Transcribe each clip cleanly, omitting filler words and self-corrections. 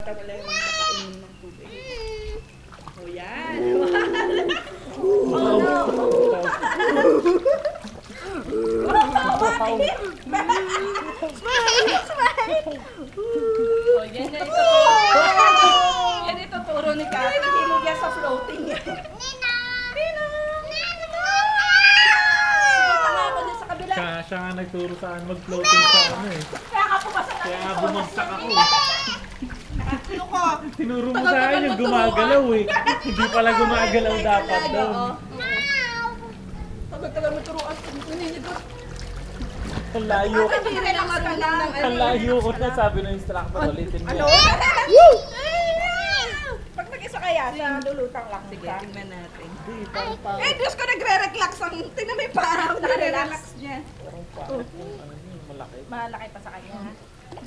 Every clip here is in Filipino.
Wala yung nakainom ng tubig. O yan. Yan ituturo ni Kathy. Hindi mo yan sa floating yan. Siya nga nagturo saan mag-floating sa ano eh. Kaya nga bumagsak ako. Tinuro mo sa akin yung gumagalaw eh. Hindi pala gumagalaw dapat doon. Tagal-tagal mo turuan. Ang layo. Ang layo ko na sabi ng instructor ulitin mo. Ano? Pag mag-isa kaya, sa lulutang lang. Sige, tingnan natin. Eh, Diyos ko, nagre-relax ang... Tingnan mo yung parang nare-relax niya. Malaki. Malaki pa sa kanya.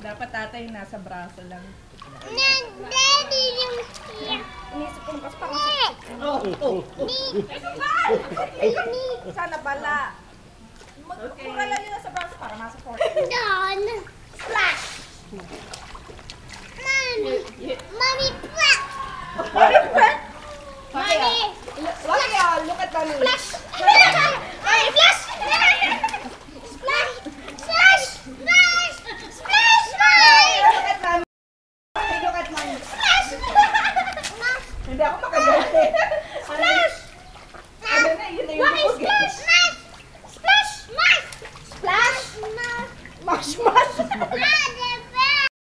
Dapat tatay nasa braso lang. Daddy, yung siya. Inisip ko kasi parang sana pala. Magpura lang yun sa braso para ma-support. Don. Splash. Mommy, flat. Mommy. Wag yan, look at mommy. Flash. Mommy, flash. Splash. Splash. Splash. Splash. Splash. Look at mommy. Look at mommy. Splash. Hindi ako